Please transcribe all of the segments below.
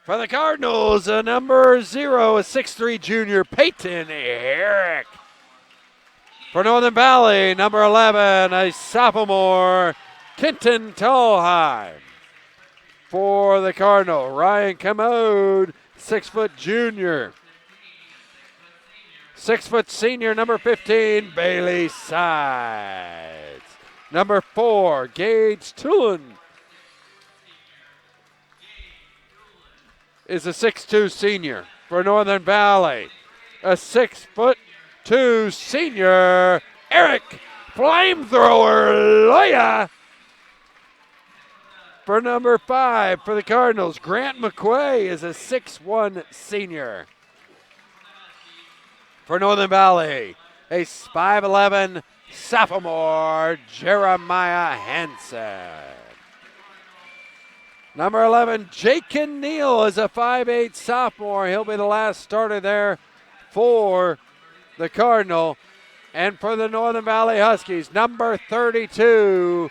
For the Cardinals, number 0, a 6'3 junior, Peyton Herrick. For Northern Valley, number 11, a sophomore, Kenton Tallheim. For the Cardinal, Ryan Commode, 6' junior. 6' senior, number 15, Bailey Sides. Number 4, Gage Tulin is a 6'2 senior. For Northern Valley, a 6'2 senior, Eric Flamethrower Loya. For number 5, for the Cardinals, Grant McQuay is a 6'1 senior. For Northern Valley, a 5'11 sophomore, Jeremiah Hansen. Number 11, Jakin Neal is a 5'8 sophomore. He'll be the last starter there for the Cardinal. And for the Northern Valley Huskies, number 32,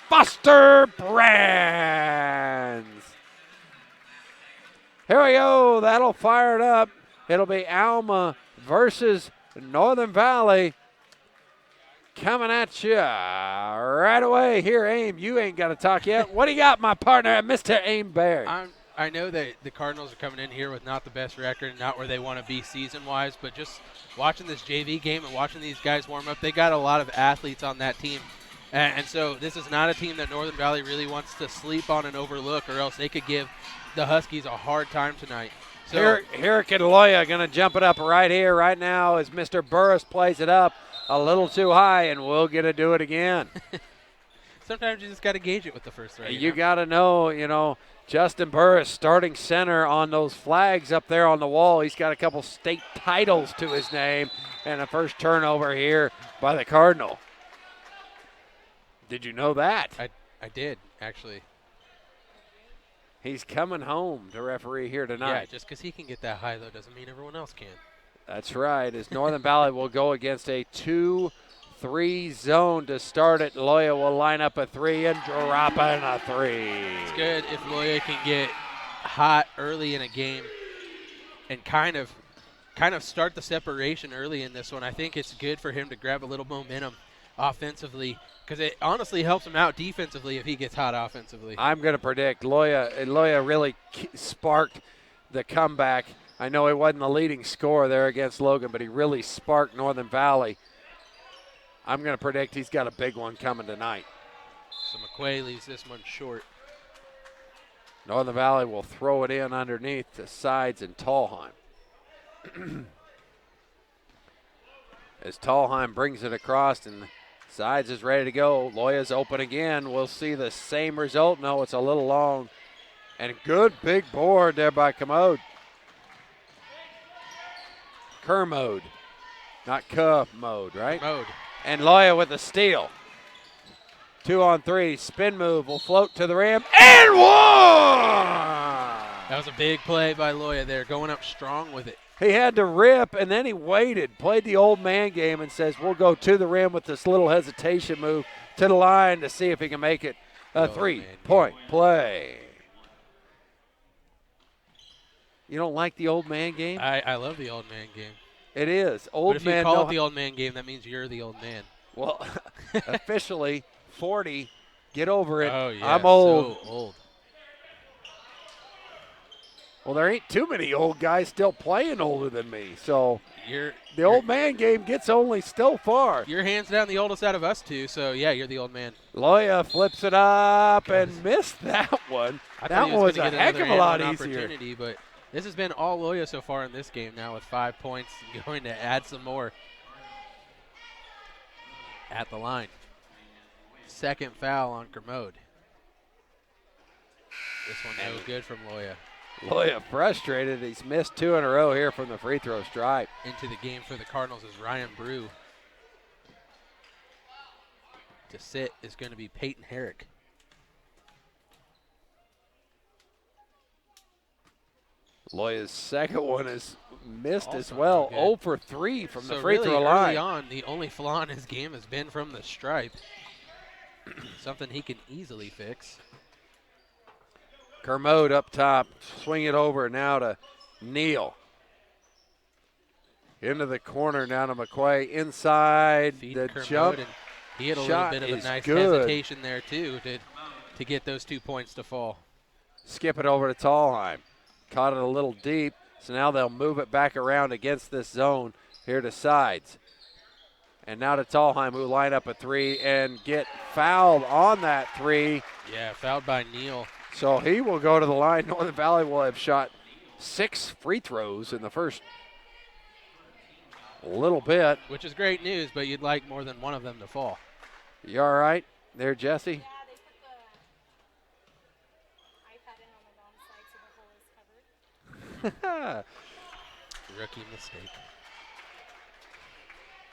Foster Brands. Here we go. That'll fire it up. It'll be Alma versus Northern Valley. Coming at you right away. Here, Aim, you ain't got to talk yet. What do you got, my partner, Mr. Aim Berry? I know that the Cardinals are coming in here with not the best record, not where they want to be season-wise, but just watching this JV game and watching these guys warm up, they got a lot of athletes on that team. And so this is not a team that Northern Valley really wants to sleep on and overlook, or else they could give the Huskies a hard time tonight. So Herrick and Loya going to jump it up right here, right now, as Mr. Burris plays it up a little too high, and we'll get to do it again. Sometimes you just got to gauge it with the first throw. You got to know, Justin Burris, starting center on those flags up there on the wall. He's got a couple state titles to his name, and a first turnover here by the Cardinal. Did you know that? I did, actually. He's coming home to referee here tonight. Yeah, just because he can get that high, though, doesn't mean everyone else can. That's right, as Northern Valley will go against a 2-3 zone to start it. Loya will line up a 3 and drop in a 3. It's good if Loya can get hot early in a game and kind of start the separation early in this one. I think it's good for him to grab a little momentum offensively, because it honestly helps him out defensively if he gets hot offensively. I'm going to predict Loya really sparked the comeback. I know he wasn't the leading scorer there against Logan, but he really sparked Northern Valley. I'm going to predict he's got a big one coming tonight. So McQuay leaves this one short. Northern Valley will throw it in underneath the Sides and Tallheim. As Tallheim brings it across and Sides is ready to go. Loya's open again. We'll see the same result. No, it's a little long. And good big board there by Commode. Kermode, not Mode, right? Mode. And Loya with the steal. 2-on-3, spin move will float to the rim, and one! That was a big play by Loya there, going up strong with it. He had to rip, and then he waited, played the old man game, and says, we'll go to the rim with this little hesitation move to the line to see if he can make it a three-point play. You don't like the old man game? I love the old man game. It is. Old but if man. you call it the old man game, that means you're the old man. Well, officially 40. Get over it. Oh, yeah. I'm old. So old. Well, there ain't too many old guys still playing older than me. So the old man game gets only still far. You're hands down the oldest out of us two, so, yeah, you're the old man. Loya flips it up and missed that one. That one was a heck of a lot easier. But this has been all Loya so far in this game now with 5 points and going to add some more at the line. Second foul on Kermode. This one no good from Loya. Loya frustrated. He's missed 2 in a row here from the free throw stripe. Into the game for the Cardinals is Ryan Brew. To sit is going to be Peyton Herrick. Loya's second one is missed Also as well. good. 0 for 3 from the free really throw line. Early on, the only flaw in his game has been from the stripe. Something he can easily fix. Kermode up top, swing it over now to Neal. Into the corner now to McQuay. Inside Feeding the Kermode, jump. and he had a little Shot bit of a is nice good. hesitation there, too, to get those 2 points to fall. Skip it over to Tallheim. Caught it a little deep, so now they'll move it back around against this zone here to Sides. And now to Tallheim, who line up a three and get fouled on that three. Yeah, fouled by Neal. So he will go to the line. Northern Valley will have shot 6 free throws in the first little bit. Which is great news, but you'd like more than one of them to fall. You all right there, Jesse? Yeah, they put the iPad in on the wrong side so the hole is covered. Rookie mistake.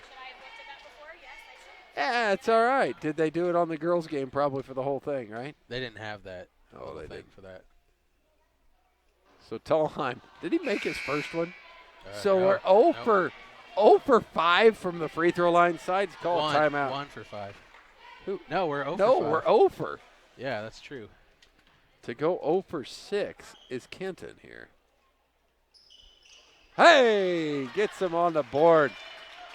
Should I have looked at that before? Yes, I should. Yeah, it's all right. Did they do it on the girls' game probably for the whole thing, right? They didn't have that. Oh, they thing did. for that. So Tallheim, did he make his first one? No, We're 0 for 5 from the free throw line. Sides call timeout. 1 for 5. Who? No, we're 0 No, for 5. we're 0 for. Yeah, that's true. To go 0 for 6 is Kenton here. Hey, gets him on the board.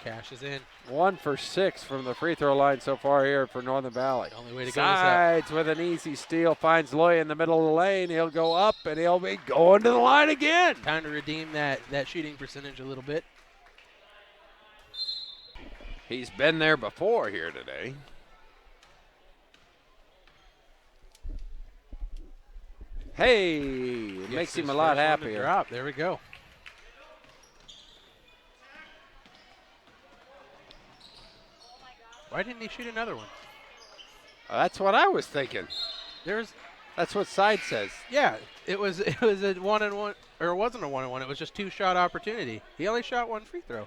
Cash is in. 1 for 6 from the free throw line so far here for Northern Valley. The only way to go is Sides with an easy steal, finds Loya in the middle of the lane. He'll go up and he'll be going to the line again. Time to redeem that shooting percentage a little bit. He's been there before here today. Hey, it makes him a lot happier. Drop. There we go. Why didn't he shoot another one? That's what I was thinking. That's what Side says. Yeah, it was a 1-and-1, or it wasn't a 1-and-1. It was just 2-shot opportunity. He only shot 1 free throw.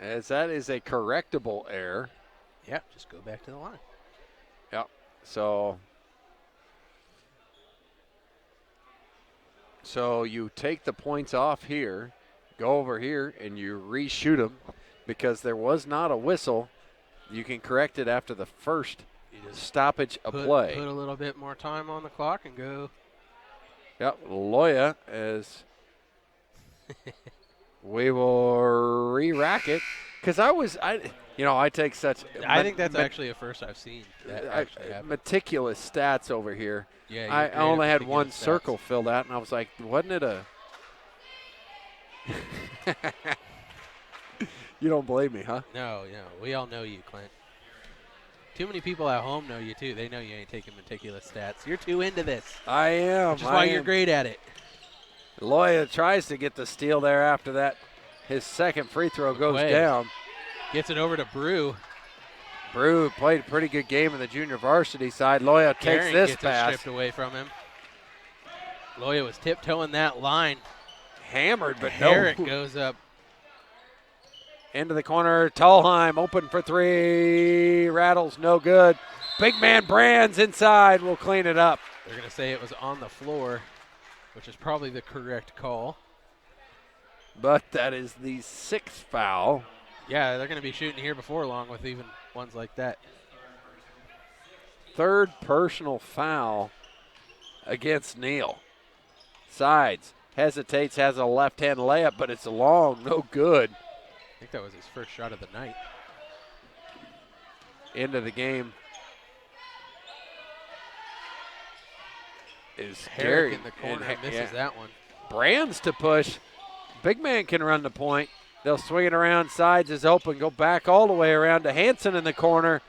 As that is a correctable error. Yeah, just go back to the line. Yep. So you take the points off here, go over here, and you reshoot them because there was not a whistle. You can correct it after the first stoppage of play. Put a little bit more time on the clock and go. Yep. Loya as we will re-rack it because I take such. I think that's actually a first I've seen. That actually happened. Meticulous stats over here. Yeah, I only had one circle filled out, and I was like, wasn't it a? You don't believe me, huh? No, we all know you, Clint. Too many people at home know you too. They know you ain't taking meticulous stats. You're too into this. I am. Which is why you're great at it. Loya tries to get the steal there after that. His second free throw goes down. Gets it over to Brew. Brew played a pretty good game in the junior varsity side. Loya takes this gets pass. It stripped away from him. Loya was tiptoeing that line. Hammered, but Herrick no. goes up. Into the corner. Tallheim open for three. Rattles, no good. Big man Brands inside will clean it up. They're going to say it was on the floor, which is probably the correct call. But that is the 6th foul. Yeah, they're going to be shooting here before long with even ones like that. 3rd personal foul against Neal. Sides, hesitates, has a left-hand layup, but it's long, no good. I think that was his first shot of the night. Into the game is Herrick Gary. in the corner misses that one. Brands to push. Big man can run the point. They'll swing it around. Sides is open. Go back all the way around to Hanson in the corner.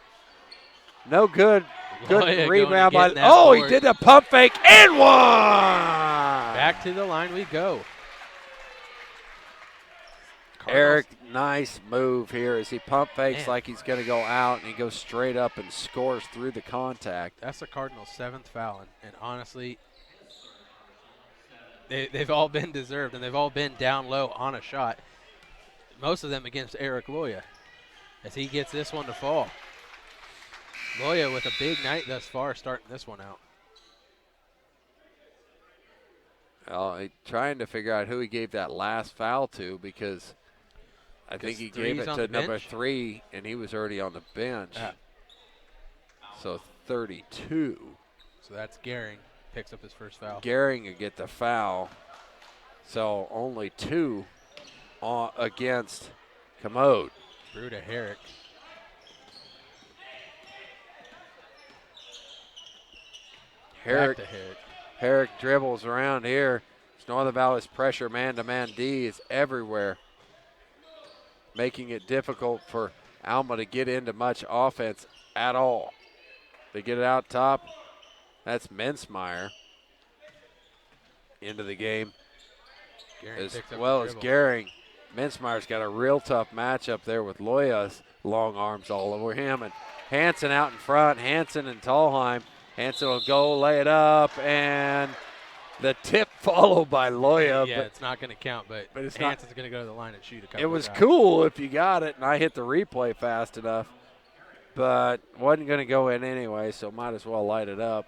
No good. Good rebound by. Oh, he did a pump fake and one. Back to the line we go. Eric, nice move here as he pump fakes like he's going to go out, and he goes straight up and scores through the contact. That's the Cardinals' 7th foul, and honestly, they've all been deserved, and they've all been down low on a shot. Most of them against Eric Loya, as he gets this one to fall. Loya with a big night thus far, starting this one out. Well, trying to figure out who he gave that last foul to, because I think he gave it to number 3, and he was already on the bench. So 32. So that's Gehring. Picks up his first foul. Gehring will get the foul. So only 2 against Commode. Brew to Herrick. Back to Herrick. Herrick dribbles around here. Northern Valley's pressure man-to-man D is everywhere, making it difficult for Alma to get into much offense at all. They get it out top. That's Mensmeyer into the game, as well as Gehring. Mensmeyer's got a real tough matchup there with Loya's long arms all over him. And Hansen out in front, Hansen and Tallheim. Hansen will go, lay it up, and the tip followed by Loya. Yeah, it's not going to count, but it's Hansen's going to go to the line and shoot a couple. It was cool if you got it, and I hit the replay fast enough, but wasn't going to go in anyway, so might as well light it up.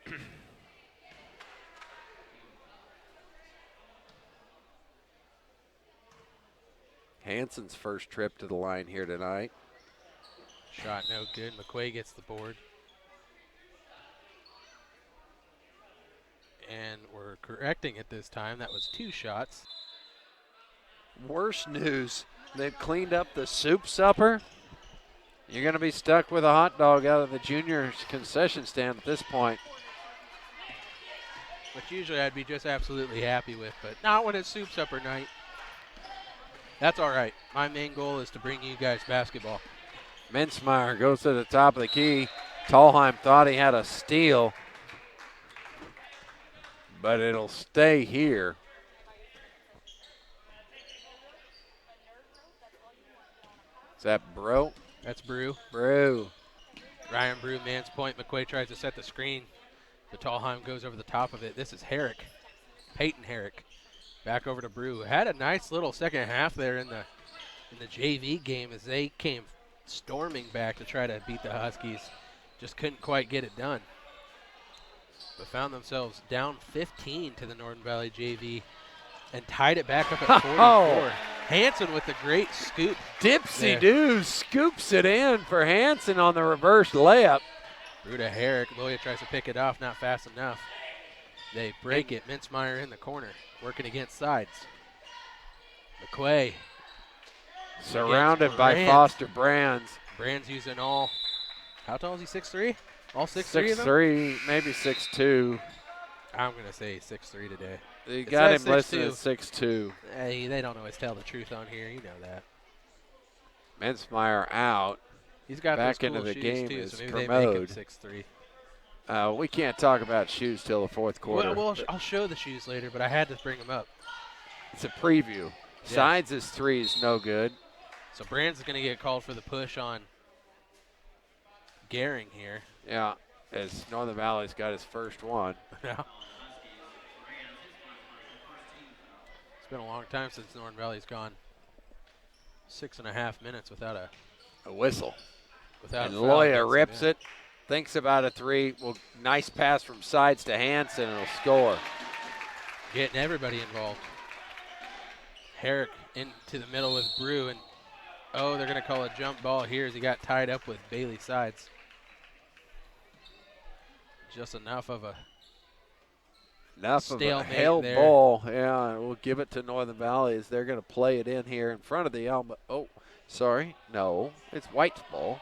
Yeah. Hansen's first trip to the line here tonight. Shot no good. McQuay gets the board. And we're correcting it this time. That was 2 shots. Worse news, they've cleaned up the soup supper. You're going to be stuck with a hot dog out of the juniors concession stand at this point. Which usually I'd be just absolutely happy with, but not when it's soup supper night. That's all right. My main goal is to bring you guys basketball. Mensmeyer goes to the top of the key. Tallheim thought he had a steal, but it'll stay here. Is that Bro? That's Brew. Brew. Ryan Brew, man's point. McQuay tries to set the screen. The Tallheim goes over the top of it. This is Herrick. Peyton Herrick. Back over to Brew. Had a nice little second half there in the JV game as they came storming back to try to beat the Huskies. Just couldn't quite get it done. But found themselves down 15 to the Northern Valley JV and tied it back up at 44. Oh. Hansen with the great scoop. Dipsy-doo scoops it in for Hansen on the reverse layup. Brew to Herrick. Loya tries to pick it off, not fast enough. They break it. Mensmeyer in the corner, working against sides. McQuay. Surrounded by Foster Brands. Brands using all, how tall is he, 6'3"? All 6'3" of them? 6'3", maybe 6'2". I'm going to say 6'3" today. You got him listed at 6'2". Hey, they don't always tell the truth on here. You know that. Mensmeyer out. He's got back those cool into the shoes game too, is so maybe they make him Kermode. 6'3". We can't talk about shoes till the fourth quarter. Well, I'll show the shoes later, but I had to bring them up. It's a preview. Yeah. Sides' 3 is no good. So Brands is going to get called for the push on Gehring here. Yeah, as Northern Valley's got his first one. Yeah. It's been a long time since Northern Valley's gone 6.5 minutes without a whistle. Without and a foul Loya against rips him, it, thinks about a 3. Well, nice pass from Sides to Hansen, and he'll score. Getting everybody involved. Herrick into the middle with Brew, and they're going to call a jump ball here as he got tied up with Bailey Sides. Just enough of a stalemate hell there. ball. Yeah, we'll give it to Northern Valley as they're going to play it in here in front of the Alma. Oh, sorry. No, it's White's ball.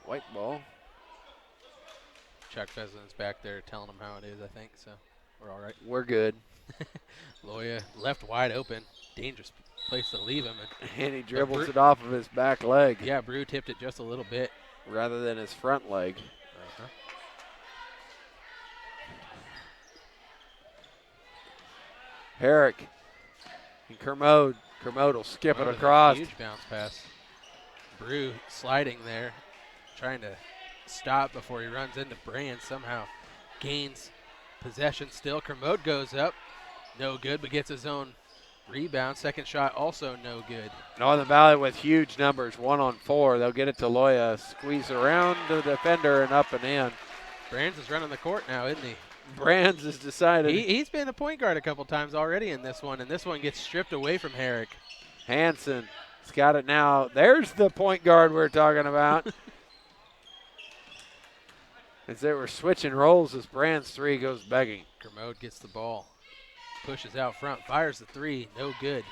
White ball. Chuck Pheasant's back there telling them how it is, I think, so we're all right. We're good. Loya left wide open. Dangerous place to leave him. And he dribbles it off of his back leg. Yeah, Brew tipped it just a little bit. Rather than his front leg. Herrick and Kermode. Kermode will skip it across. Huge bounce pass. Brew sliding there, trying to stop before he runs into Brand. Somehow gains possession still. Kermode goes up. No good, but gets his own rebound. Second shot also no good. Northern Valley with huge numbers, 1 on 4. They'll get it to Loya. Squeeze around the defender and up and in. Brands is running the court now, isn't he? Brands has decided. He's been a point guard a couple times already in this one, and this one gets stripped away from Herrick. Hansen's got it now. There's the point guard we're talking about. as they were switching roles as Brand's three goes begging. Kermode gets the ball, pushes out front, fires the three, no good.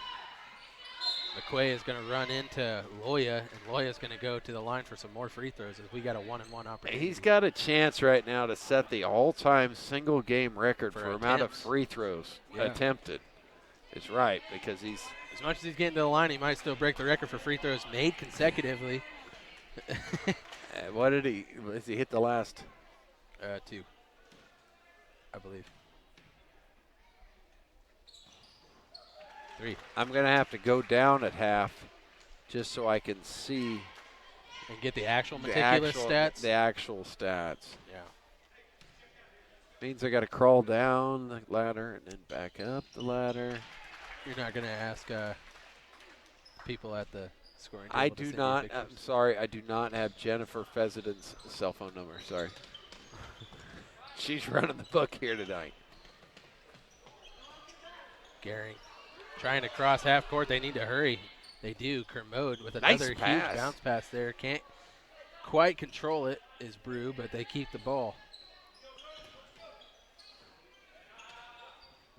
McQuay is going to run into Loya, and Loya's going to go to the line for some more free throws as we got a 1-and-1 opportunity. He's got a chance right now to set the all-time single-game record for amount of free throws attempted. It's right, because he's... As much as he's getting to the line, he might still break the record for free throws made consecutively. What did he hit the last? 2, I believe. 3. I'm going to have to go down at half just so I can see. And get the actual meticulous stats? The actual stats. Yeah. Means I got to crawl down the ladder and then back up the ladder. You're not going to ask people at the scoring table I to do send not. you I'm pictures? sorry. I do not have Jennifer Fezziden's cell phone number. Sorry. She's running the book here tonight. Gehring trying to cross half court. They need to hurry. They do. Kermode with another huge bounce pass there. Can't quite control it is Brew, but they keep the ball.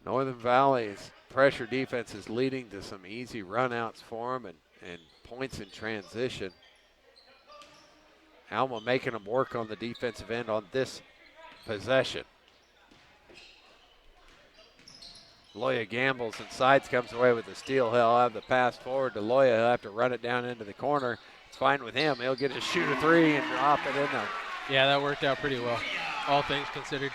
Northern Valley's pressure defense is leading to some easy runouts for them and points in transition. Alma making them work on the defensive end on this possession. Loya gambles and Sides comes away with the steal. He'll have the pass forward to Loya. He'll have to run it down into the corner. It's fine with him. He'll get to shoot a three and drop it in there. Yeah, that worked out pretty well, all things considered.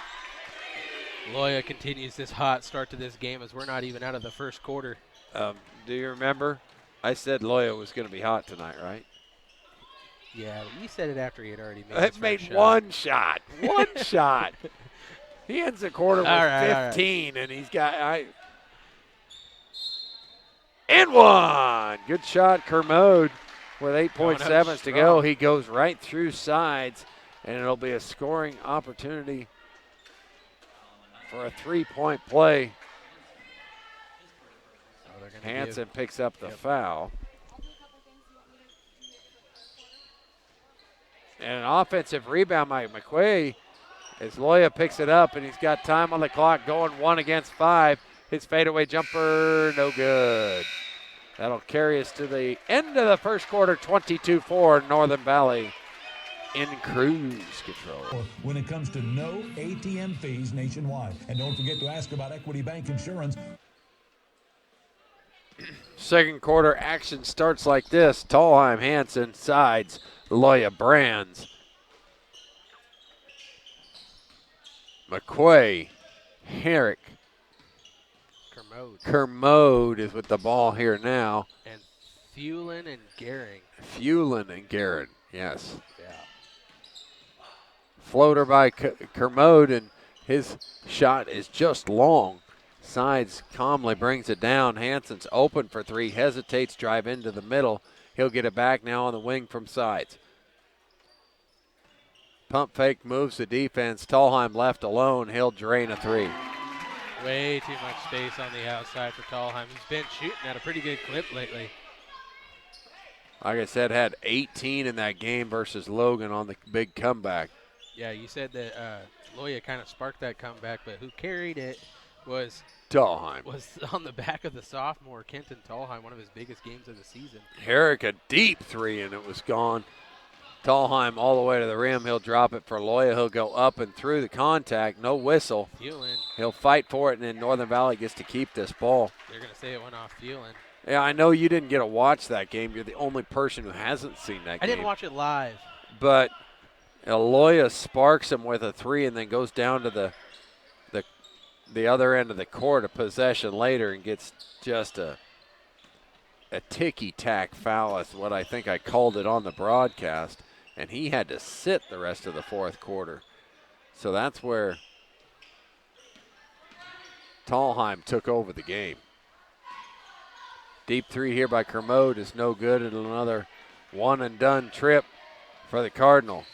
Loya continues this hot start to this game as we're not even out of the first quarter. Do you remember? I said Loya was going to be hot tonight, right? Yeah, you said it after he had already made his made first shot. one shot. One shot. He ends the quarter with 15, and he's got and one. Good shot, Kermode, with 8.7 to go. He goes right through Sides, and it'll be a scoring opportunity for a three-point play. Hansen picks up the foul. And an offensive rebound by McQuay as Loya picks it up, and he's got time on the clock going 1 against 5. His fadeaway jumper, no good. That'll carry us to the end of the first quarter, 22-4, Northern Valley in cruise control. When it comes to no ATM fees nationwide. And don't forget to ask about Equity Bank Insurance. Second quarter action starts like this. Tallheim, Hansen, Sides, Loya, Brands. McQuay, Herrick. Kermode is with the ball here now. And Fulen and Gehring. Fulen and Garrett, yes. Yeah. Floater by Kermode, and his shot is just long. Sides calmly brings it down. Hansen's open for three, hesitates, drive into the middle. He'll get it back now on the wing from Sides. Pump fake moves the defense. Tallheim left alone. He'll drain a three. Way too much space on the outside for Tallheim. He's been shooting at a pretty good clip lately. Like I said, had 18 in that game versus Logan on the big comeback. Yeah, you said that Loya kind of sparked that comeback, but who carried it was Tallheim. Was on the back of the sophomore, Kenton Tallheim, one of his biggest games of the season. Herrick, a deep three, and it was gone. Tallheim all the way to the rim. He'll drop it for Loya. He'll go up and through the contact. No whistle. Fulen. He'll fight for it, and then Northern Valley gets to keep this ball. They're going to say it went off Fulen. Yeah, I know you didn't get to watch that game. You're the only person who hasn't seen that game. I didn't watch it live. But Loya sparks him with a three and then goes down to the other end of the court, a possession later, and gets just a ticky-tack foul. That's what I think I called it on the broadcast. And he had to sit the rest of the fourth quarter. So that's where Tallheim took over the game. Deep three here by Kermode is no good, and another one-and-done trip for the Cardinal.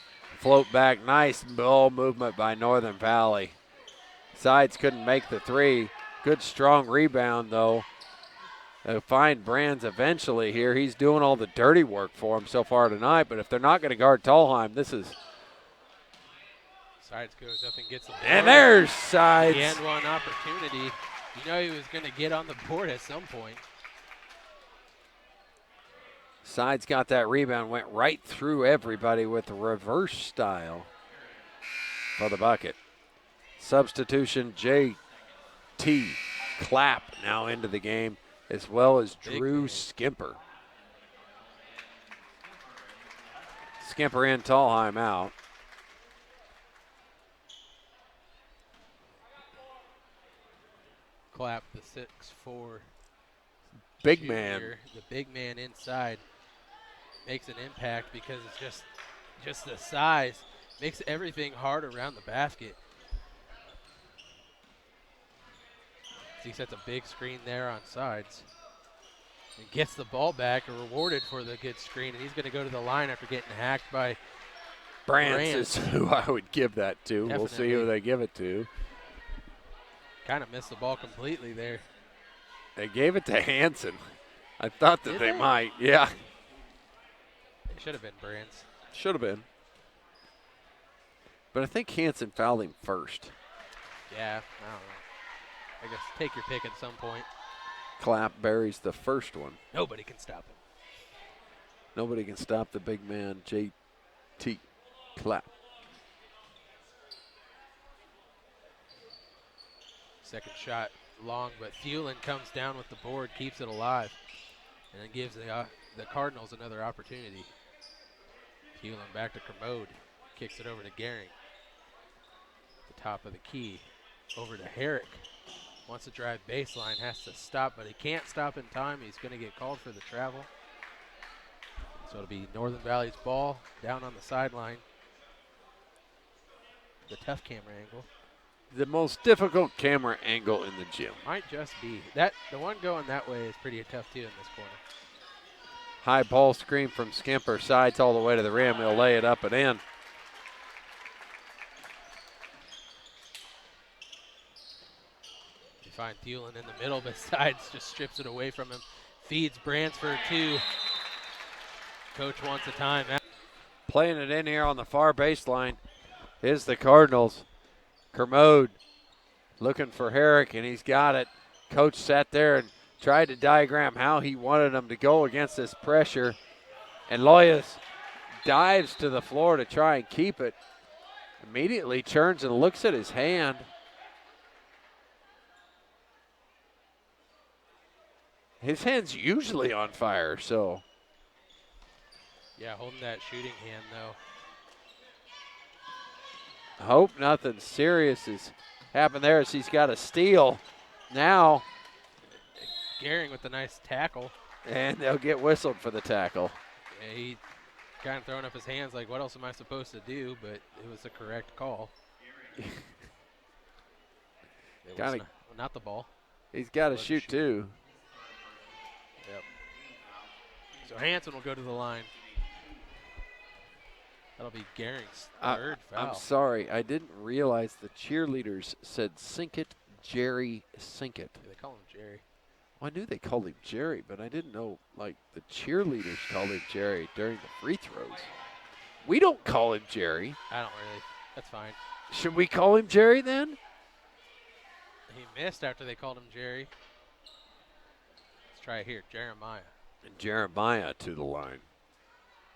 Float back, nice ball movement by Northern Valley. Sides couldn't make the three. Good strong rebound, though. They'll find Brands eventually here. He's doing all the dirty work for him so far tonight, but if they're not going to guard Tallheim, this is Sides goes up and gets the board. And there's Sides. He had one opportunity. You know he was going to get on the board at some point. Sides got that rebound, went right through everybody with the reverse style for the bucket. Substitution J.T. Clapp now into the game, as well as Drew Skimper. Skimper in, Tallheim out. Clapp, the 6'4" Big junior, man. the big man inside, makes an impact because it's just the size makes everything hard around the basket. He sets a big screen there on Sides and gets the ball back and rewarded for the good screen, and he's going to go to the line after getting hacked by Brantz is who I would give that to. Definitely. We'll see who they give it to. Kind of missed the ball completely there. They gave it to Hansen. I thought that Did they they? might. Yeah, It should have been Brantz. should have been. But I think Hansen fouled him first. Yeah, I don't know. I guess take your pick at some point. Clapp buries the first one. Nobody can stop him. Nobody can stop the big man, J.T. Clapp. Second shot long, but Thulin comes down with the board, keeps it alive, and then gives the Cardinals another opportunity. Thulin back to Kermode, kicks it over to Gehring. The top of the key, over to Herrick. Wants to drive baseline, has to stop, but he can't stop in time. He's going to get called for the travel. So it'll be Northern Valley's ball down on the sideline. The tough camera angle. The most difficult camera angle in the gym. Might just be. The one going that way is pretty tough too in this corner. High ball screen from Skimper. Sides all the way to the rim. He'll lay it up and in. You find Thulin in the middle, but Sides just strips it away from him. Feeds Brantz for two. Coach wants a timeout. Playing it in here on the far baseline is the Cardinals. Kermode looking for Herrick, and he's got it. Coach sat there and tried to diagram how he wanted him to go against this pressure. And Loyas dives to the floor to try and keep it. Immediately turns and looks at his hand. His hand's usually on fire, so. Yeah, holding that shooting hand though. Hope nothing serious has happened there as he's got a steal now. Gehring with a nice tackle. And they'll get whistled for the tackle. Yeah, he kind of throwing up his hands like, what else am I supposed to do? But it was the correct call. It was not the ball. He's got to Let him shoot too. Yep. So Hansen will go to the line. That'll be Gehring's third foul. I'm sorry, I didn't realize the cheerleaders said sink it, Jerry, sink it. Yeah, they call him Jerry. Well, I knew they called him Jerry, but I didn't know, like, the cheerleaders called him Jerry during the free throws. We don't call him Jerry. I don't really. That's fine. Should we call him Jerry then? He missed after they called him Jerry. Let's try it here. Jeremiah. And Jeremiah to the line.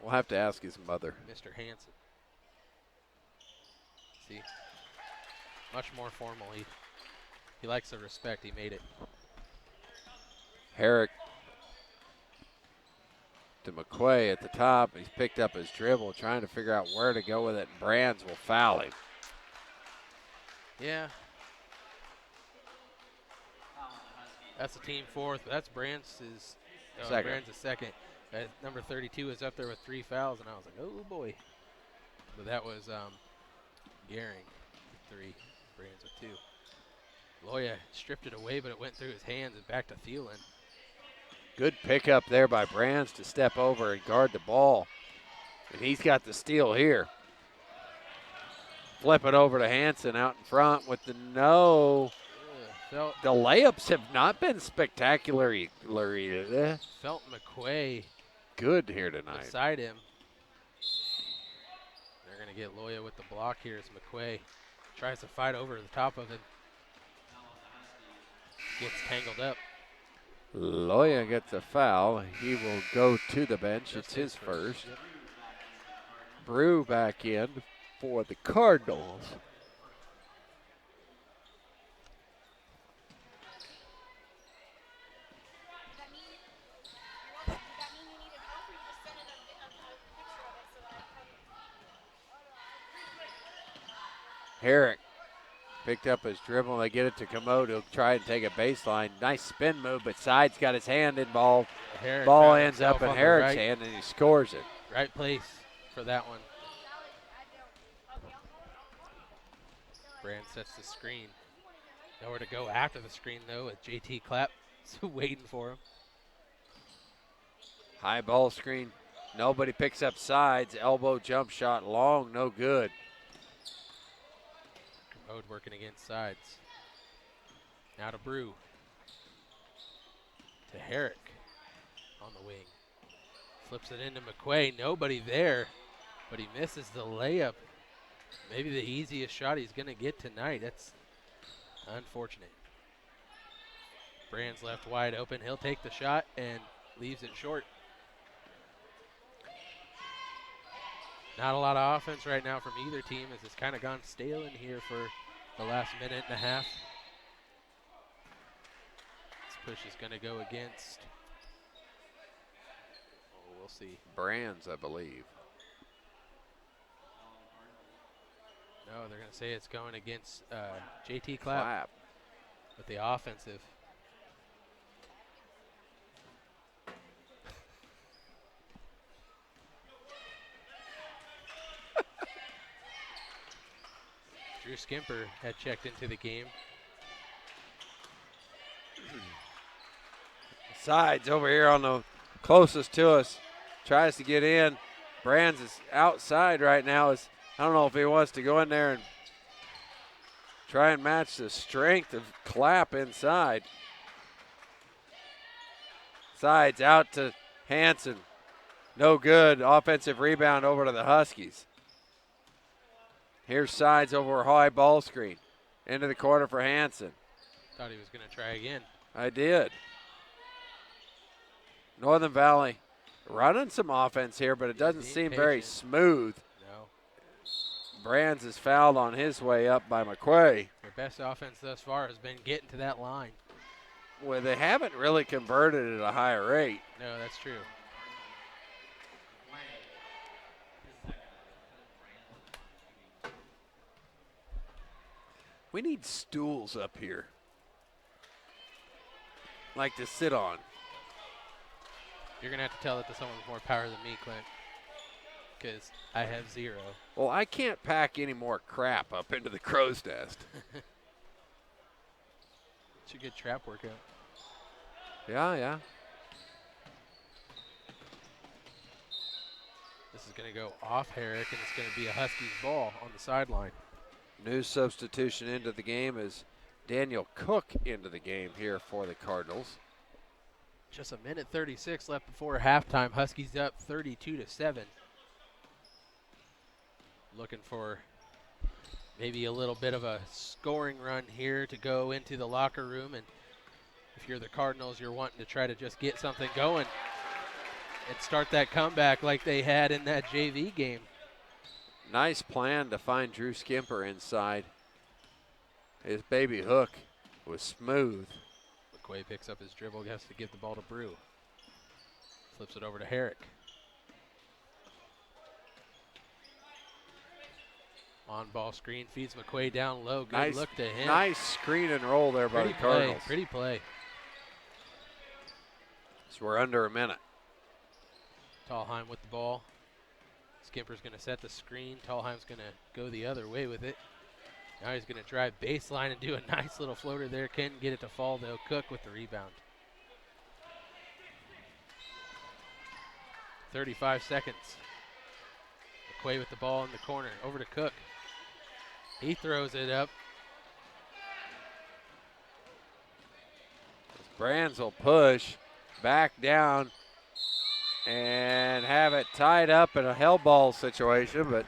We'll have to ask his mother. Mr. Hansen. See? Much more formal. He likes the respect. He made it. Herrick to McQuay at the top. He's picked up his dribble, trying to figure out where to go with it. And Brantz will foul him. Yeah. That's a team fourth, but that's Brantz's Second. Brand's second. Number 32 is up there with 3 fouls, and I was like, oh boy. But that was Gehring with 3, Brand's with 2. Loya stripped it away, but it went through his hands and back to Thulin. Good pickup there by Brantz to step over and guard the ball. And he's got the steal here. Flip it over to Hansen out in front with the no. Felt The layups have not been spectacular. McQuay Good here tonight. beside him. They're going to get Loya with the block here as McQuay tries to fight over the top of him. Gets tangled up. Loya gets a foul. He will go to the bench. Just It's his first. Yep. Brew back in for the Cardinals. Herrick picked up his dribble. They get it to Commode. He'll try and take a baseline. Nice spin move, but Side's got his hand involved. Herrick Ball found ends up himself in on the Herrick's hand, and he scores it. Right place for that one. Brand sets the screen. Nowhere to go after the screen, though, with JT Clapp waiting for him. High ball screen. Nobody picks up Sides. Elbow jump shot long, no good. Commode working against Sides. Now to Brew. To Herrick on the wing. Flips it into McQuay. Nobody there, but he misses the layup. Maybe the easiest shot he's going to get tonight. That's unfortunate. Brand's left wide open. He'll take the shot and leaves it short. Not a lot of offense right now from either team as it's kind of gone stale in here for the last minute and a half. This push is going to go against, we'll see. Brands, I believe. No, they're going to say it's going against JT Clapp with the offensive. Drew Skimper had checked into the game. Sides over here on the closest to us. Tries to get in. Brands is outside right now. I don't know if he wants to go in there and try and match the strength of Clapp inside. Sides out to Hanson. No good. Offensive rebound over to the Huskies. Here's Sides over a high ball screen. Into the corner for Hanson. Thought he was going to try again. I did. Northern Valley running some offense here, but it doesn't seem very smooth. No. Brands is fouled on his way up by McQuay. Their best offense thus far has been getting to that line. Well, they haven't really converted at a high rate. No, that's true. We need stools up here, like to sit on. You're going to have to tell that to someone with more power than me, Clint, because I have 0. Well, I can't pack any more crap up into the crow's nest. It's a good trap workout. Yeah. This is going to go off Herrick, and it's going to be a Huskies ball on the sideline. New substitution into the game is Daniel Cook into the game here for the Cardinals. Just a minute 36 left before halftime. Huskies up 32-7. Looking for maybe a little bit of a scoring run here to go into the locker room. And if you're the Cardinals, you're wanting to try to just get something going and start that comeback like they had in that JV game. Nice plan to find Drew Skimper inside. His baby hook was smooth. McQuay picks up his dribble, has to give the ball to Brew. Flips it over to Herrick. On ball screen, feeds McQuay down low. Good look to him. Nice screen and roll there by the Cardinals. Pretty play. So we're under a minute. Tallheim with the ball. Skimper's going to set the screen. Tallheim's going to go the other way with it. Now he's going to drive baseline and do a nice little floater there. Can't get it to fall, though. Cook with the rebound. 35 seconds. McQuay with the ball in the corner. Over to Cook. He throws it up. Brands will push back down and have it tied up in a hell ball situation, but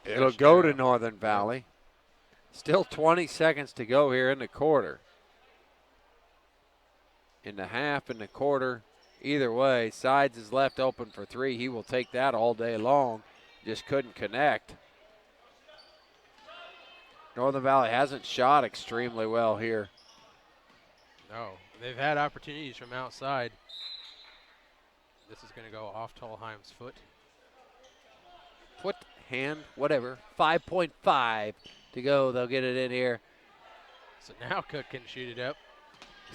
It'll go to Northern Valley. Still 20 seconds to go here in the quarter. In the half and the quarter, either way, Sides is left open for three. He will take that all day long. Just couldn't connect. Northern Valley hasn't shot extremely well here. No, they've had opportunities from outside. This is going to go off Tolheim's foot. Foot, hand, whatever. 5.5 to go. They'll get it in here. So now Cook can shoot it up.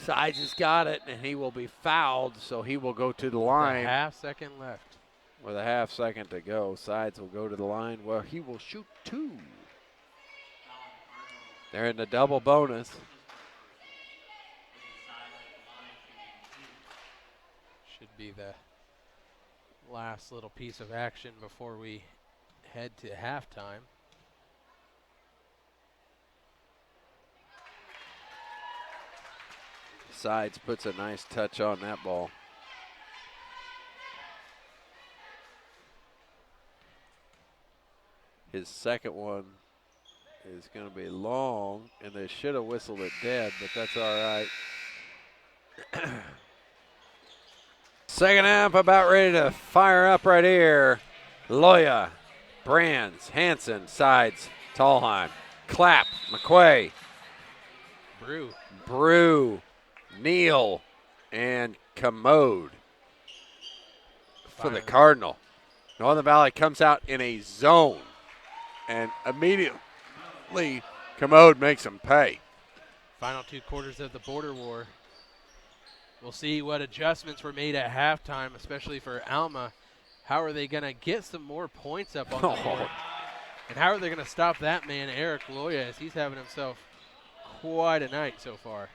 Sides has got it, and he will be fouled, so he will go to the line. A half-second left. With a half second to go, Sides will go to the line where he will shoot two. They're in the double bonus. Should be the last little piece of action before we head to halftime. Sides puts a nice touch on that ball. His second one is going to be long, and they should have whistled it dead, but that's all right. Second half about ready to fire up right here. Loya, Brands, Hanson, Sides, Tallheim, Clapp, McQuay, Brew, Neal, and Commode for the Cardinal. Northern Valley comes out in a zone, and immediately Commode makes them pay. Final 2 quarters of the border war. We'll see what adjustments were made at halftime, especially for Alma. How are they going to get some more points up on the board? And how are they going to stop that man, Eric Loya, as he's having himself quite a night so far.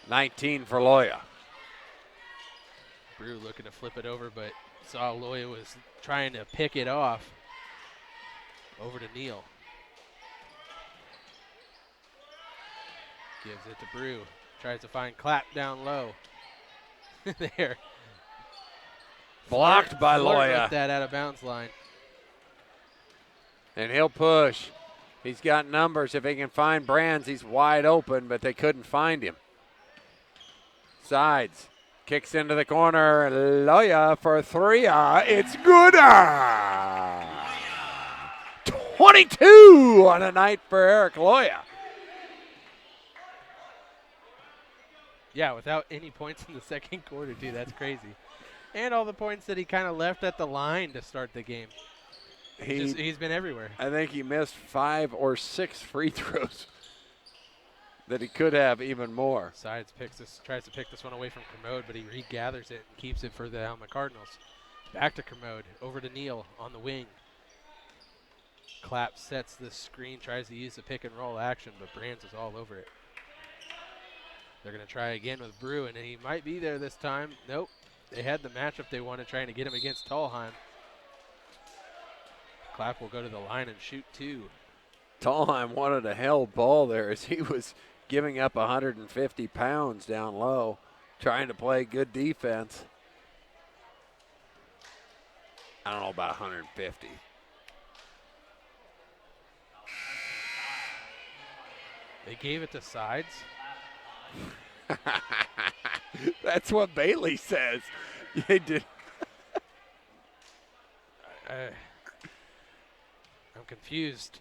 19 for Loya. Brew looking to flip it over, but saw Loya was trying to pick it off. Over to Neal. Gives it to Brew. Tries to find Clapp down low. There. Blocked by Loya. With that out of bounds line. And he'll push. He's got numbers. If he can find Brands, he's wide open, but they couldn't find him. Sides. Kicks into the corner. Loya for three. It's good. 22 on a night for Eric Loya. Yeah, without any points in the second quarter, too. That's crazy. And all the points that he kind of left at the line to start the game. He's been everywhere. I think he missed 5 or 6 free throws that he could have even more. Sides tries to pick this one away from Commode, but he regathers it and keeps it for the Alma Cardinals. Back to Commode, over to Neal on the wing. Clapp sets the screen, tries to use the pick and roll action, but Brands is all over it. They're going to try again with Brew, and he might be there this time. Nope. They had the matchup they wanted, trying to get him against Tallheim. Clapp will go to the line and shoot two. Tallheim wanted a held ball there as he was giving up 150 pounds down low, trying to play good defense. I don't know about 150. They gave it to Sides. That's what Bailey says. They did. I'm confused.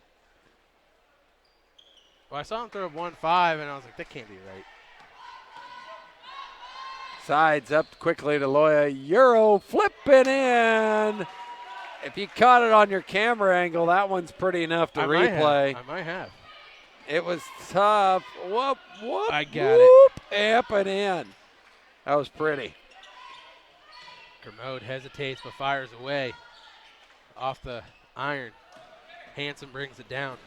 Well, I saw him throw up 1-5, and I was like, that can't be right. Sides up quickly to Loya. Euro flipping in. If you caught it on your camera angle, that one's pretty enough to replay. I might have. It was tough. Whoop, whoop. I got it. Up and in. That was pretty. Commode hesitates but fires away. Off the iron. Hanson brings it down.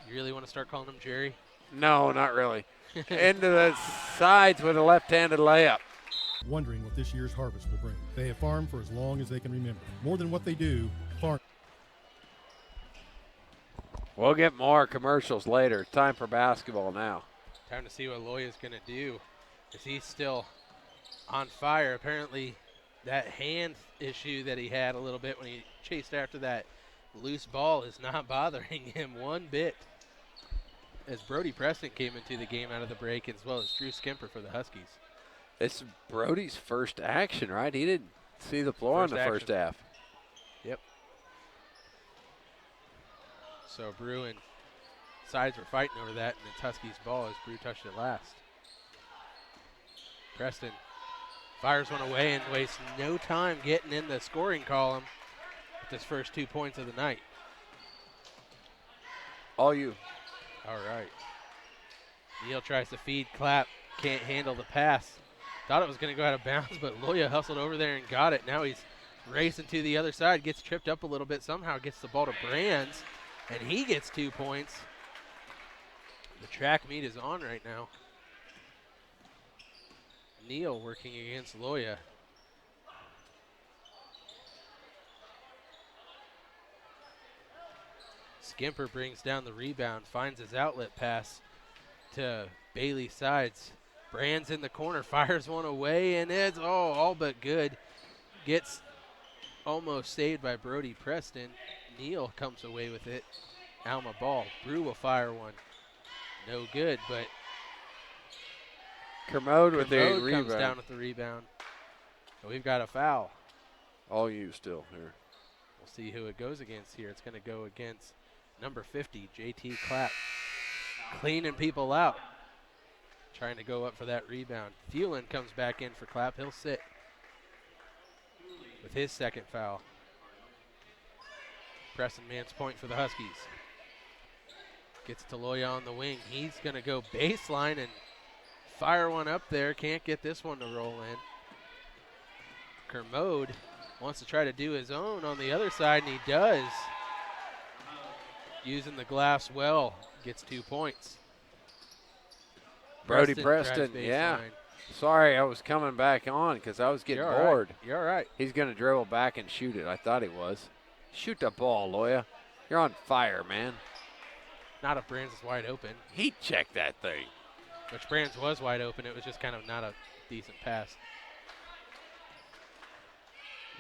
You really want to start calling him Jerry? No, not really. Into the Sides with a left-handed layup. Wondering what this year's harvest will bring. They have farmed for as long as they can remember. More than what they do, farm. We'll get more commercials later. It's time for basketball now. Time to see what Loya's going to do. Is he still on fire? Apparently that hand issue that he had a little bit when he chased after that loose ball is not bothering him one bit. As Brody Preston came into the game out of the break, as well as Drew Skimper for the Huskies. It's Brody's first action, right? He didn't see the floor in the first half. Yep. So Brew and Sides were fighting over that, and it's Huskies' ball as Brew touched it last. Preston fires one away and wastes no time getting in the scoring column with his first 2 points of the night. All you. All right. Neal tries to feed, Clapp can't handle the pass. Thought it was going to go out of bounds, but Loya hustled over there and got it. Now he's racing to the other side, gets tripped up a little bit, somehow gets the ball to Brands, and he gets 2 points. The track meet is on right now. Neal working against Loya. Skimper brings down the rebound, finds his outlet pass to Bailey Sides. Brands in the corner, fires one away, and it's all but good. Gets almost saved by Brody Preston. Neal comes away with it. Alma ball. Brew will fire one. No good, but Kermode with the Kermode rebound. comes down with the rebound. So we've got a foul. All you still here. We'll see who it goes against here. It's going to go against number 50, JT Clapp. Cleaning people out. Trying to go up for that rebound. Thielen comes back in for Clapp. He'll sit with his second foul. Preston man's point for the Huskies. Gets to Loya on the wing. He's going to go baseline and fire one up there. Can't get this one to roll in. Kermode wants to try to do his own on the other side, and he does. Using the glass well. Gets 2 points. Brody drives Preston, yeah. baseline. Sorry, I was coming back on because I was getting You're all bored. right. You're all right. He's going to dribble back and shoot it. I thought he was. Shoot the ball, Loya. You're on fire, man. Not if Brands is wide open, Heat check that thing. which Brands was wide open. It was just kind of not a decent pass.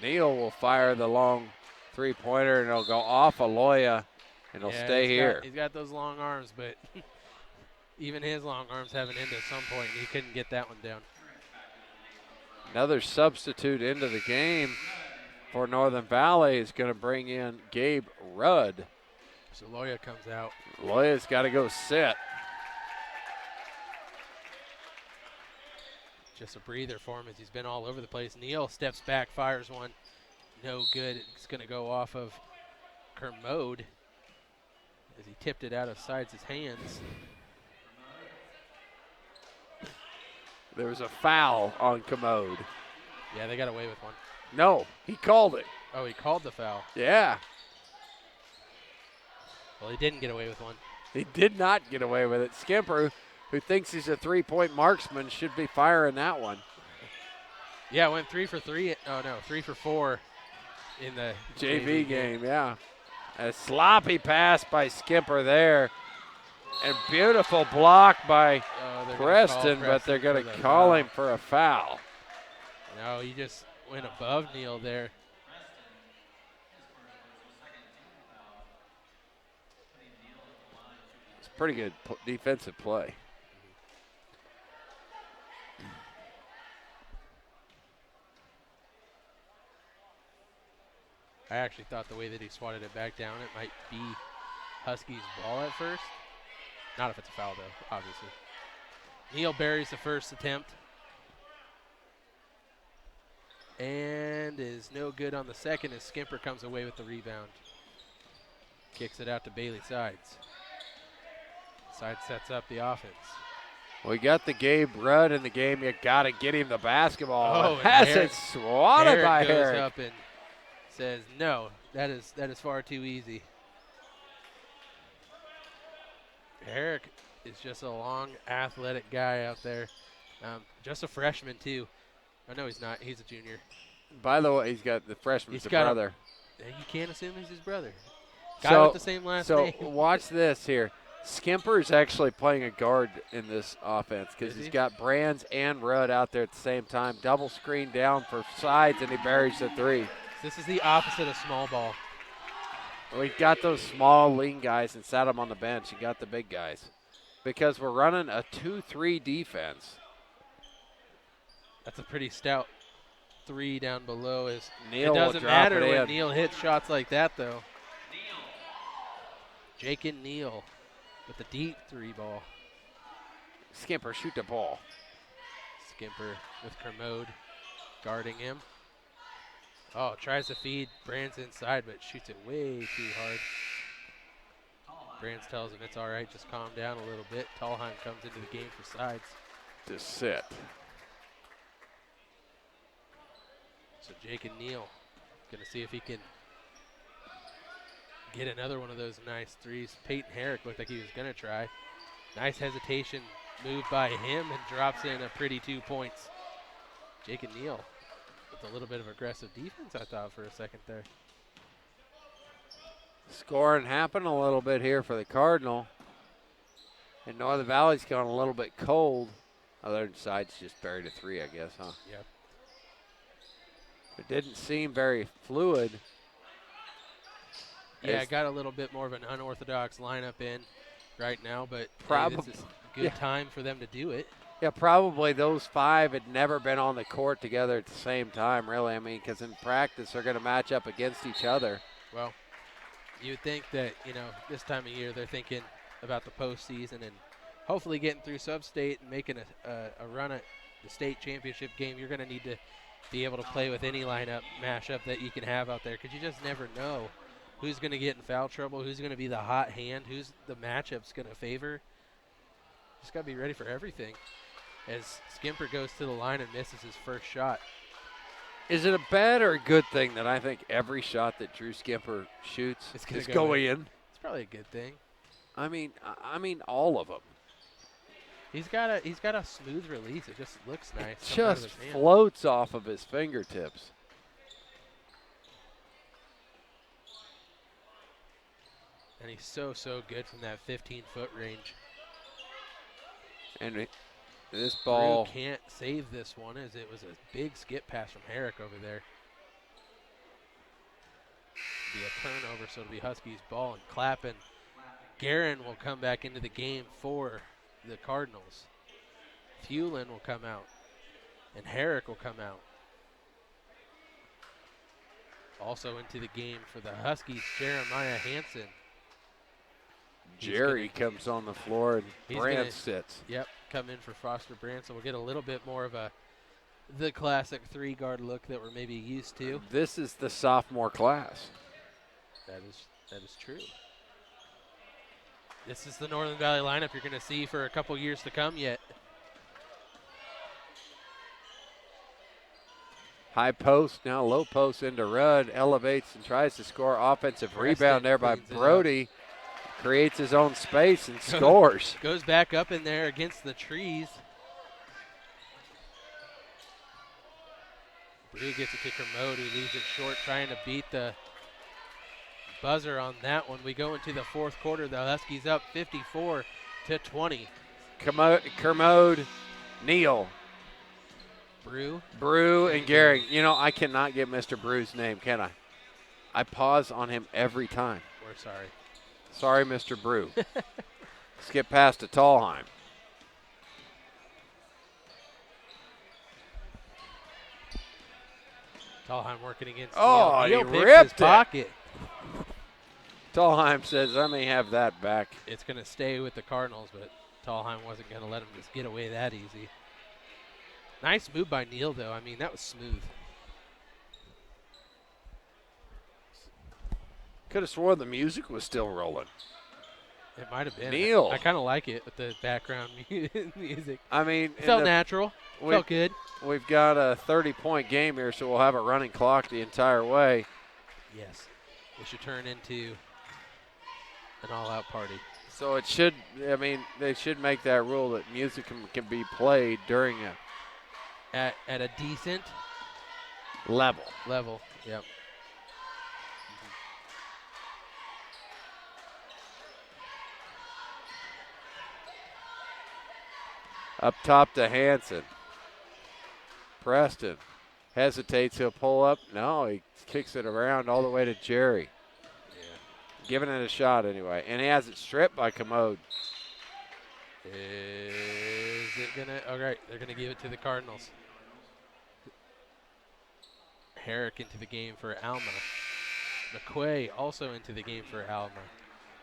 Neal will fire the long three-pointer, and it'll go off of Loya, and it'll stay here. He's got those long arms, but even his long arms have an end at some point, and he couldn't get that one down. Another substitute into the game for Northern Valley is going to bring in Gabe Rudd. So Loya comes out. Loya's got to go sit. Just a breather for him as he's been all over the place. Neal steps back, fires one. No good. It's going to go off of Kermode as he tipped it out of Sides' hands. There was a foul on Commode. Yeah, they got away with one. No, he called it. Oh, he called the foul. Yeah, Well, he didn't get away with one. he did not get away with it. Skimper, who thinks he's a three-point marksman, should be firing that one. Yeah, went 3 for 3. Oh, no, 3 for 4 in the JV game, yeah. A sloppy pass by Skimper there. And beautiful block by they're gonna Preston, call but they're going for to the call foul. him for a foul. No, he just went above Neal there. It's pretty good defensive play. I actually thought the way that he swatted it back down, it might be Huskies' ball at first. Not if it's a foul, though, obviously. Neal buries the first attempt. And is no good on the second as Skimper comes away with the rebound. Kicks it out to Bailey Sides. Sides sets up the offense. We got the Gabe Rudd in the game. You got to get him the basketball. Oh, It has Herrick- it swatted by Herrick goes Herrick. up and says, no, that is far too easy. Herrick is just a long, athletic guy out there. Just a freshman, too. Oh, no, he's not. He's a junior. By the way, he's got the freshman's He's got a- brother. You can't assume he's his brother. Guy with the same last so name. watch this here. Skimper's actually playing a guard in this offense because Is he's he? got Brands and Rudd out there at the same time. Double screen down for Sides, and he buries the three. This is the opposite of small ball. We've got those small, lean guys and sat them on the bench and got the big guys because we're running a 2-3 defense. That's a pretty stout 3 down below. It Neal will doesn't drop matter it when in. Neal hits shots like that, though. Jake and Neal with the deep 3 ball. Skimper, shoot the ball. Skimper with Kermode guarding him. Oh, tries to feed Brands inside, but shoots it way too hard. Brands tells him it's all right, just calm down a little bit. Tallheim comes into the game for sides. Just sit. So Jake and Neal gonna see if he can get another one of those nice threes. Peyton Herrick looked like he was gonna try. Nice hesitation move by him and drops in a pretty 2 points. Jake and Neal with a little bit of aggressive defense, I thought, for a second there. Scoring happened a little bit here for the Cardinal. And Northern Valley's gone a little bit cold. Other side's just buried a 3, I guess, huh? Yeah. It didn't seem very fluid. Yeah, I got a little bit more of an unorthodox lineup in right now, but Probably, this is a good time for them to do it. Yeah, probably those 5 had never been on the court together at the same time, really. I mean, because in practice they're going to match up against each other. Well, you would think that, this time of year they're thinking about the postseason and hopefully getting through sub-state and making a run at the state championship game. You're going to need to be able to play with any lineup mashup that you can have out there because you just never know who's going to get in foul trouble, who's going to be the hot hand, who's the matchup's going to favor. Just got to be ready for everything. As Skimper goes to the line and misses his first shot. Is it a bad or a good thing that I think every shot that Drew Skimper shoots is going in? It's probably a good thing. I mean all of them. He's got a smooth release. It just looks nice. It just floats off of his fingertips. And he's so good from that 15-foot range. And this ball Drew can't save this one as it was a big skip pass from Herrick over there. Be a turnover, so it'll be Huskies ball, and Clappin. Guerin will come back into the game for the Cardinals. Thulin will come out, and Herrick will come out. Also into the game for the Huskies, Jeremiah Hansen. Jerry comes on the floor and Brandt sits. Yep, come in for Foster Brandt, so we'll get a little bit more of the classic 3-guard look that we're maybe used to. This is the sophomore class. That is true. This is the Northern Valley lineup you're going to see for a couple years to come yet. High post, now low post into Rudd, elevates and tries to score. Offensive rebound there by Brody. Creates his own space and scores. Goes back up in there against the trees. Brew gets it to Kermode, who leaves it short, trying to beat the buzzer on that one. We go into the fourth quarter. The Huskies up 54-20. Kermode, Neal, Brew, and Gehring. I cannot get Mr. Brew's name, can I? I pause on him every time. We're sorry. Sorry, Mr. Brew. Skip past to Tallheim. Tallheim working against Neal. Neal He picks ripped his it. pocket. Tallheim says, let me have that back. It's going to stay with the Cardinals, but Tallheim wasn't going to let him just get away that easy. Nice move by Neal, though. I mean, that was smooth. Could have sworn the music was still rolling. It might have been. Neal. I kind of like it with the background music. I mean, it felt natural. Felt good. We've got a 30-point game here, so we'll have a running clock the entire way. Yes. It should turn into an all-out party. So it should, they should make that rule that music can be played during At a decent level. Yep. Up top to Hansen. Preston hesitates. He'll pull up. No, he kicks it around all the way to Jerry. Giving it a shot anyway. And he has it stripped by Commode. Is it going to? All right, they're going to give it to the Cardinals. Herrick into the game for Alma. McQuay also into the game for Alma.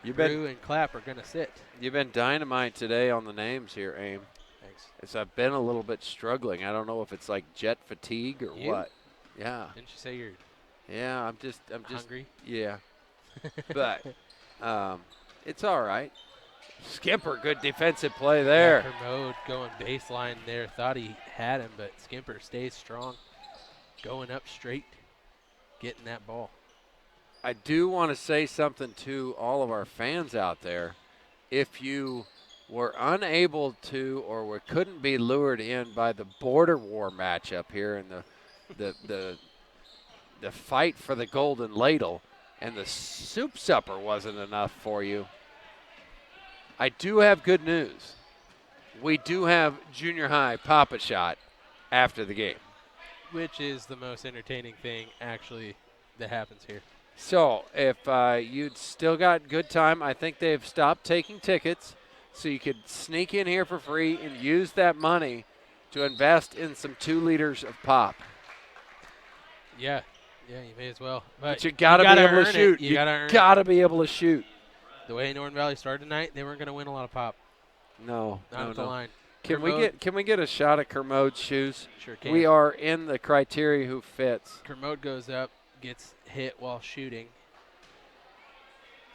Brew and Clapp are going to sit. You've been dynamite today on the names here, Aim. Thanks. As I've been a little bit struggling. I don't know if it's like jet fatigue or what. Yeah. Didn't you say you're Yeah, I'm just hungry? Yeah. But it's all right. Skimper, good defensive play there. Kermode going baseline there. Thought he had him, but Skimper stays strong. Going up straight, getting that ball. I do want to say something to all of our fans out there. If you were unable to or couldn't be lured in by the border war matchup here and the fight for the golden ladle and the soup supper wasn't enough for you, I do have good news. We do have junior high Papa Shot after the game. Which is the most entertaining thing, actually, that happens here. So if you'd still got good time, I think they've stopped taking tickets, so you could sneak in here for free and use that money to invest in some 2 liters of pop. Yeah, you may as well. But you got to be able to shoot. You got to be able to shoot. The way Northern Valley started tonight, they weren't going to win a lot of pop. No, Not at the line. Can we get a shot at Kermode's shoes? Sure can. We are in the criteria who fits. Kermode goes up, gets hit while shooting.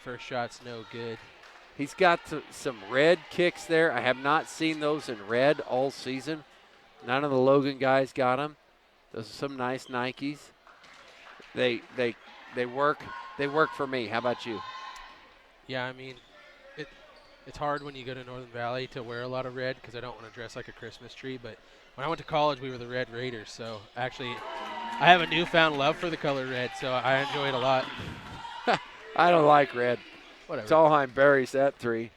First shot's no good. He's got some red kicks there. I have not seen those in red all season. None of the Logan guys got them. Those are some nice Nikes. They work. They work for me. How about you? Yeah, I mean, it's hard when you go to Northern Valley to wear a lot of red because I don't want to dress like a Christmas tree. But when I went to college, we were the Red Raiders. So actually, I have a newfound love for the color red. So I enjoy it a lot. I don't like red. Whatever. Talheim buries that 3.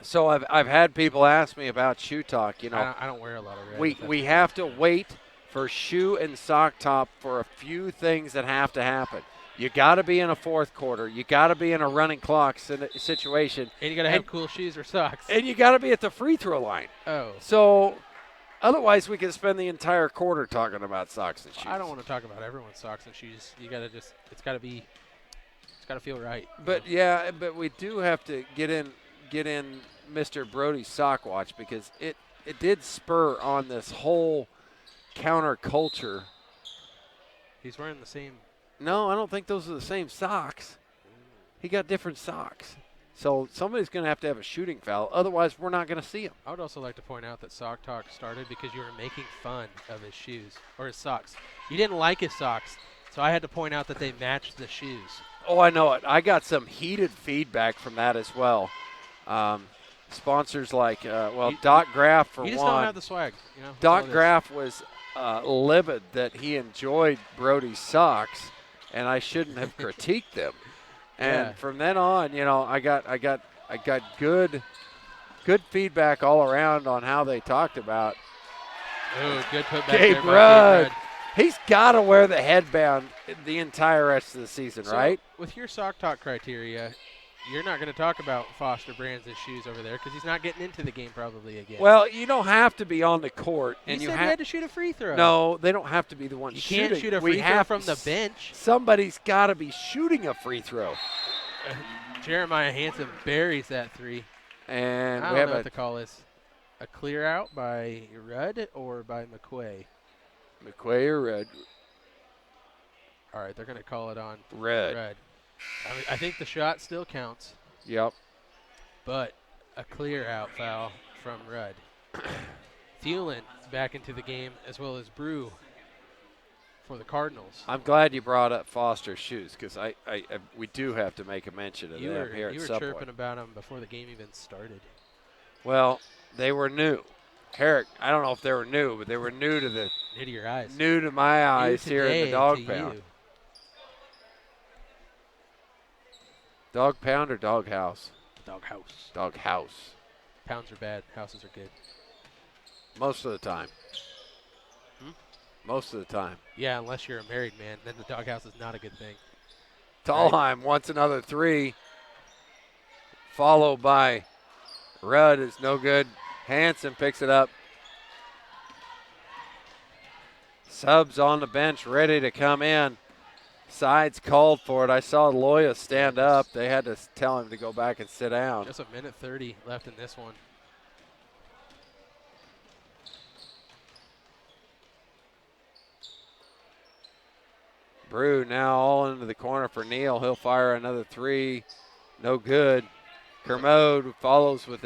So I've had people ask me about shoe talk. You know, I don't wear a lot of red. we have to wait for shoe and sock top for a few things that have to happen. You got to be in a fourth quarter. You got to be in a running clock situation. And you got to have cool shoes or socks. And you got to be at the free throw line. Oh. So otherwise we can spend the entire quarter talking about socks and shoes. I don't want to talk about everyone's socks and shoes. You got to just – it's got to feel right. But yeah, but we do have to get in Mr. Brody's sock watch because it did spur on this whole counterculture. He's wearing the same – No, I don't think those are the same socks. He got different socks. So somebody's going to have a shooting foul. Otherwise, we're not going to see him. I would also like to point out that Sock Talk started because you were making fun of his shoes or his socks. You didn't like his socks, so I had to point out that they matched the shoes. Oh, I know it. I got some heated feedback from that as well. Sponsors like, Doc Graff for one. You just don't have the swag. You know, Doc Graff was livid that he enjoyed Brody's socks, and I shouldn't have critiqued them. And from then on, you know, I got good feedback all around on how they talked about. Oh, good putback Gabe there by Rudd. Gabe Rudd. He's got to wear the headband the entire rest of the season, So, right? With your Sock Talk criteria, you're not going to talk about Foster Brands' shoes over there because he's not getting into the game probably again. Well, you don't have to be on the court. You said you had to shoot a free throw. No, they don't have to be the one You shooting. can't shoot a free throw from the bench. Somebody's got to be shooting a free throw. Jeremiah Hansen buries that 3. And I we don't have know what to call this. A clear out by Rudd or by McQuay? McQuay or Rudd? All right, they're going to call it on Rudd. I mean, I think the shot still counts. Yep. But a clear out foul from Rudd. Thielen back into the game as well as Brew for the Cardinals. I'm glad you brought up Foster's shoes because we do have to make a mention of you them were, here You at were Subway. chirping about them before the game even started. Well, they were new. Herrick, I don't know if they were new, but they were new to your eyes. New to my eyes New here in the today dog to pound. you. Dog pound or dog house? Dog house. Dog house. Pounds are bad. Houses are good. Most of the time. Most of the time. Yeah, unless you're a married man, then the doghouse is not a good thing. Tallheim wants another 3. Followed by Rudd is no good. Hanson picks it up. Subs on the bench ready to come in. Sides called for it. I saw Loya stand up. They had to tell him to go back and sit down. Just a minute 30 left in this one. Brew now all into the corner for Neal. He'll fire another 3. No good. Kermode follows with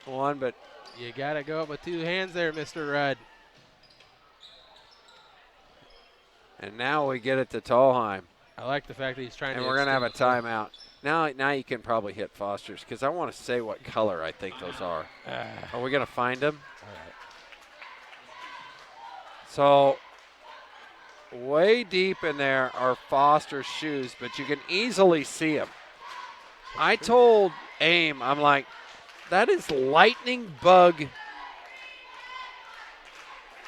one, but You got to go up with 2 hands there, Mr. Rudd. and now we get it to Tallheim. I like the fact that he's trying And to we're going to have a extend timeout. Now you can probably hit Foster's because I want to say what color I think those are. Are we going to find them? All right. So way deep in there are Foster's shoes, but you can easily see them. I told Aim, I'm like, that is lightning bug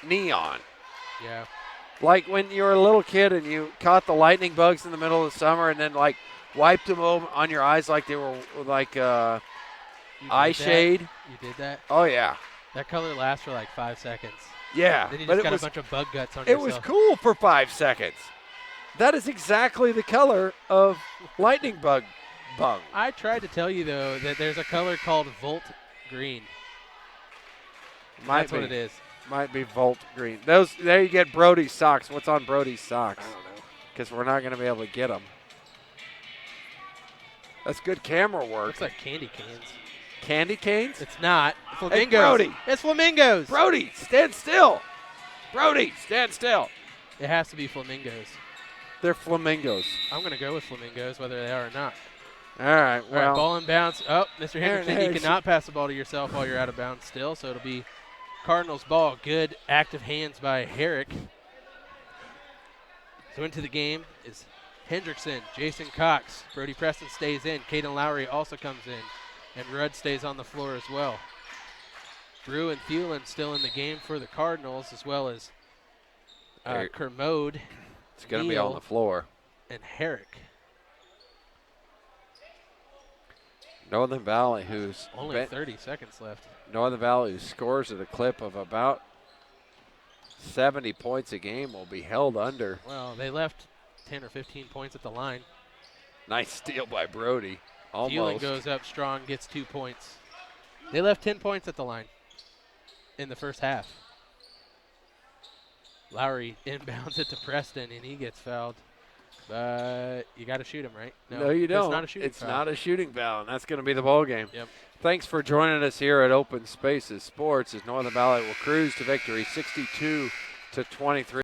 neon. Yeah. Like when you were a little kid and you caught the lightning bugs in the middle of the summer and then like wiped them over on your eyes like they were like You did eye that? shade. You did that? Oh yeah, That color lasts for like 5 seconds. yeah. Then you But just it got was a bunch of bug guts on it yourself. was cool for 5 seconds. That is exactly the color of lightning bug. I tried to tell you, though, that there's a color called Volt Green. Might That's what it is. Might be Volt Green. There you get Brody's socks. What's on Brody's socks? I don't know. Because we're not going to be able to get them. That's good camera work. Looks like candy canes. Candy canes? It's not. Flamingos. Brody. It's flamingos. Brody, stand still. Brody, stand still. It has to be flamingos. They're flamingos. I'm going to go with flamingos, whether they are or not. All right, All right, well, ball and bounce. Oh, Mr. Aaron Henderson, you Harris. cannot pass the ball to yourself while you're out of bounds still, so it'll be Cardinals ball. Good active hands by Herrick. So into the game is Hendrickson, Jason Cox, Brody Preston stays in. Caden Lowry also comes in, and Rudd stays on the floor as well. Brew and Thielen still in the game for the Cardinals, as well as Kermode it's going to be on the floor. and Herrick. Northern Valley, who's Only 30 seconds left. Northern Valley, who scores at a clip of about 70 points a game, will be held under. Well, they left 10 or 15 points at the line. Nice steal by Brody. Thielen Almost. goes up strong, gets 2 points. They left 10 points at the line in the first half. Lowry inbounds it to Preston, and he gets fouled. But you got to shoot him, right? No, you don't. It's not a shooting It's foul. not a shooting foul, and that's going to be the ball game. Yep. Thanks for joining us here at Open Spaces Sports as Northern Valley will cruise to victory 62-23.